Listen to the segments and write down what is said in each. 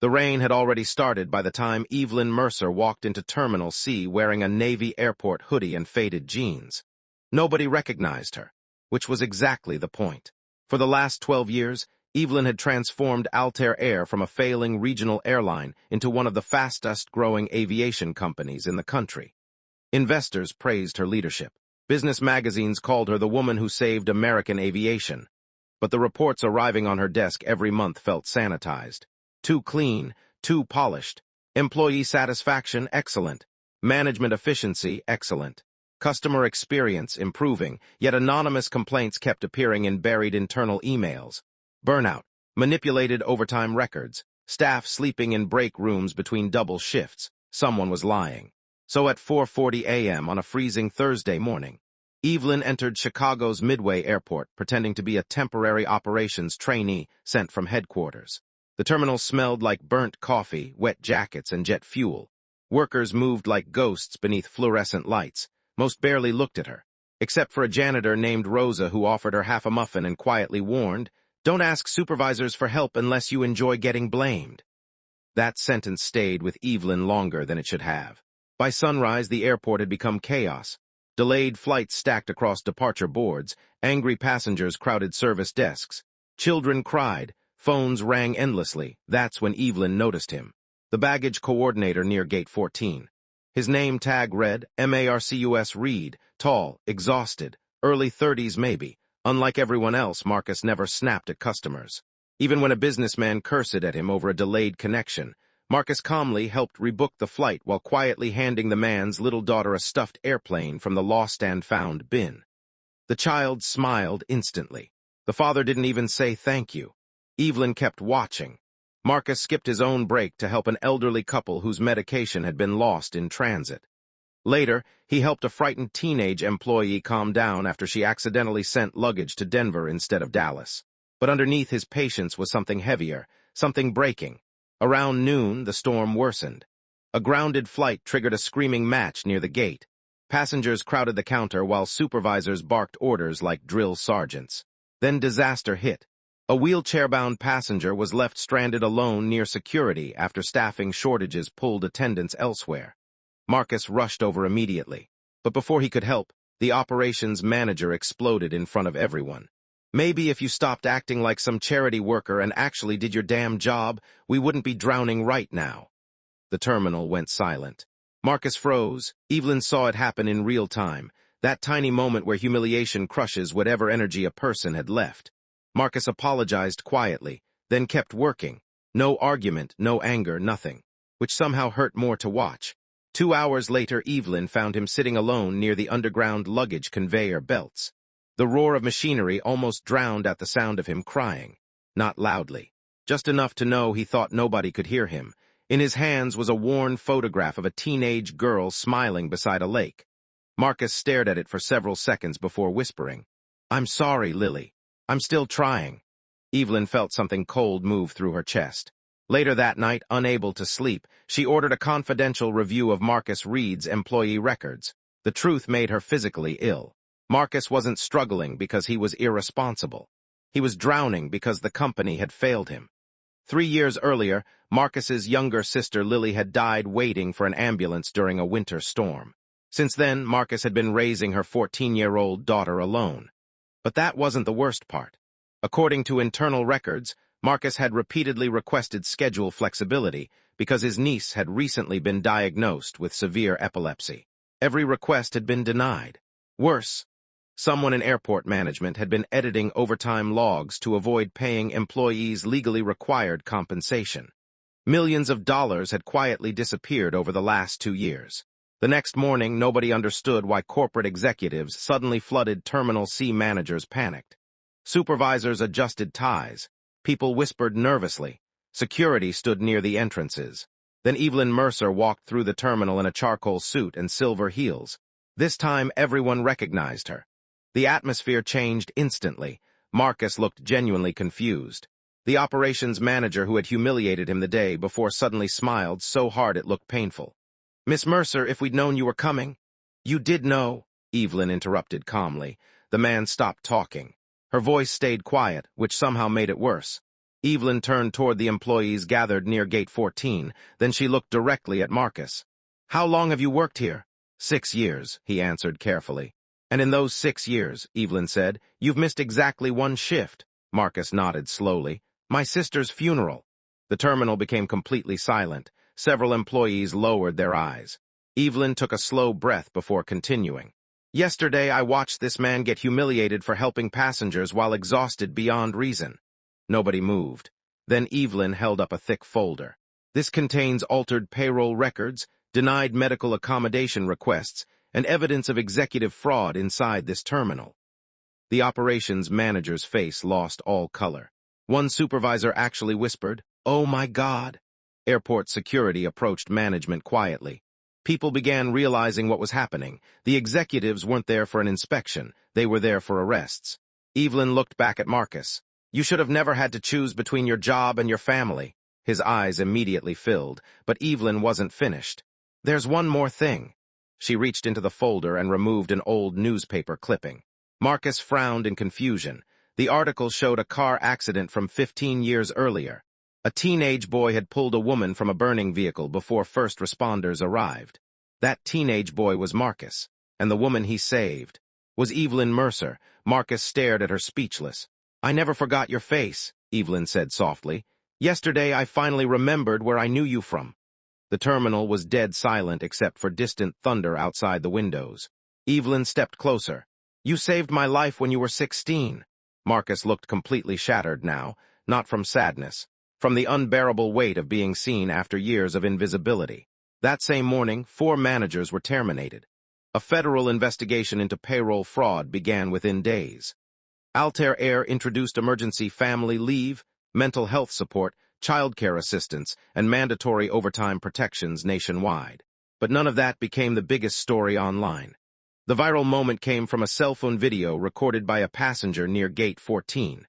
The rain had already started by the time Evelyn Mercer walked into Terminal C wearing a Navy airport hoodie and faded jeans. Nobody recognized her, which was exactly the point. For the last 12 years, Evelyn had transformed Altair Air from a failing regional airline into one of the fastest-growing aviation companies in the country. Investors praised her leadership. Business magazines called her the woman who saved American aviation. But the reports arriving on her desk every month felt sanitized. Too clean, too polished. Employee satisfaction, excellent. Management efficiency, excellent. Customer experience, improving, yet anonymous complaints kept appearing in buried internal emails. Burnout, manipulated overtime records, staff sleeping in break rooms between double shifts. Someone was lying. So at 4:40 a.m. on a freezing Thursday morning, Evelyn entered Chicago's Midway Airport pretending to be a temporary operations trainee sent from headquarters. The terminal smelled like burnt coffee, wet jackets, and jet fuel. Workers moved like ghosts beneath fluorescent lights. Most barely looked at her, except for a janitor named Rosa who offered her half a muffin and quietly warned, "Don't ask supervisors for help unless you enjoy getting blamed." That sentence stayed with Evelyn longer than it should have. By sunrise, the airport had become chaos. Delayed flights stacked across departure boards, angry passengers crowded service desks. Children cried, phones rang endlessly. That's when Evelyn noticed him, the baggage coordinator near gate 14. His name tag read Marcus Reed, tall, exhausted, early 30s maybe. Unlike everyone else, Marcus never snapped at customers. Even when a businessman cursed at him over a delayed connection, Marcus calmly helped rebook the flight while quietly handing the man's little daughter a stuffed airplane from the lost and found bin. The child smiled instantly. The father didn't even say thank you. Evelyn kept watching. Marcus skipped his own break to help an elderly couple whose medication had been lost in transit. Later, he helped a frightened teenage employee calm down after she accidentally sent luggage to Denver instead of Dallas. But underneath his patience was something heavier, something breaking. Around noon, the storm worsened. A grounded flight triggered a screaming match near the gate. Passengers crowded the counter while supervisors barked orders like drill sergeants. Then disaster hit. A wheelchair-bound passenger was left stranded alone near security after staffing shortages pulled attendants elsewhere. Marcus rushed over immediately. But before he could help, the operations manager exploded in front of everyone. "Maybe if you stopped acting like some charity worker and actually did your damn job, we wouldn't be drowning right now." The terminal went silent. Marcus froze. Evelyn saw it happen in real time, that tiny moment where humiliation crushes whatever energy a person had left. Marcus apologized quietly, then kept working. No argument, no anger, nothing. Which somehow hurt more to watch. 2 hours later, Evelyn found him sitting alone near the underground luggage conveyor belts. The roar of machinery almost drowned out the sound of him crying. Not loudly. Just enough to know he thought nobody could hear him. In his hands was a worn photograph of a teenage girl smiling beside a lake. Marcus stared at it for several seconds before whispering, "I'm sorry, Lily. I'm still trying." Evelyn felt something cold move through her chest. Later that night, unable to sleep, she ordered a confidential review of Marcus Reed's employee records. The truth made her physically ill. Marcus wasn't struggling because he was irresponsible. He was drowning because the company had failed him. 3 years earlier, Marcus's younger sister Lily had died waiting for an ambulance during a winter storm. Since then, Marcus had been raising her 14-year-old daughter alone. But that wasn't the worst part. According to internal records, Marcus had repeatedly requested schedule flexibility because his niece had recently been diagnosed with severe epilepsy. Every request had been denied. Worse, someone in airport management had been editing overtime logs to avoid paying employees legally required compensation. Millions of dollars had quietly disappeared over the last 2 years. The next morning, nobody understood why corporate executives suddenly flooded Terminal C managers panicked. Supervisors adjusted ties. People whispered nervously. Security stood near the entrances. Then Evelyn Mercer walked through the terminal in a charcoal suit and silver heels. This time, everyone recognized her. The atmosphere changed instantly. Marcus looked genuinely confused. The operations manager who had humiliated him the day before suddenly smiled so hard it looked painful. "Miss Mercer, if we'd known you were coming." "You did know," Evelyn interrupted calmly. The man stopped talking. Her voice stayed quiet, which somehow made it worse. Evelyn turned toward the employees gathered near Gate 14, then she looked directly at Marcus. "How long have you worked here?" "6 years," he answered carefully. "And in those 6 years," Evelyn said, "you've missed exactly one shift." Marcus nodded slowly. "My sister's funeral." The terminal became completely silent. Several employees lowered their eyes. Evelyn took a slow breath before continuing. "Yesterday, I watched this man get humiliated for helping passengers while exhausted beyond reason." Nobody moved. Then Evelyn held up a thick folder. "This contains altered payroll records, denied medical accommodation requests, and evidence of executive fraud inside this terminal." The operations manager's face lost all color. One supervisor actually whispered, "Oh my God!" Airport security approached management quietly. People began realizing what was happening. The executives weren't there for an inspection. They were there for arrests. Evelyn looked back at Marcus. "You should have never had to choose between your job and your family." His eyes immediately filled, but Evelyn wasn't finished. "There's one more thing." She reached into the folder and removed an old newspaper clipping. Marcus frowned in confusion. The article showed a car accident from 15 years earlier. A teenage boy had pulled a woman from a burning vehicle before first responders arrived. That teenage boy was Marcus, and the woman he saved was Evelyn Mercer. Marcus stared at her speechless. "I never forgot your face," Evelyn said softly. "Yesterday I finally remembered where I knew you from." The terminal was dead silent except for distant thunder outside the windows. Evelyn stepped closer. "You saved my life when you were 16. Marcus looked completely shattered now, not from sadness, from the unbearable weight of being seen after years of invisibility. That same morning, 4 managers were terminated. A federal investigation into payroll fraud began within days. Altair Air introduced emergency family leave, mental health support, childcare assistance, and mandatory overtime protections nationwide. But none of that became the biggest story online. The viral moment came from a cell phone video recorded by a passenger near Gate 14.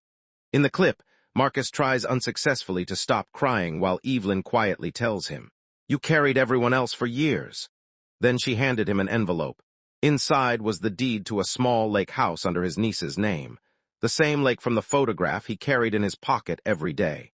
In the clip, Marcus tries unsuccessfully to stop crying while Evelyn quietly tells him, "You carried everyone else for years." Then she handed him an envelope. Inside was the deed to a small lake house under his niece's name, the same lake from the photograph he carried in his pocket every day.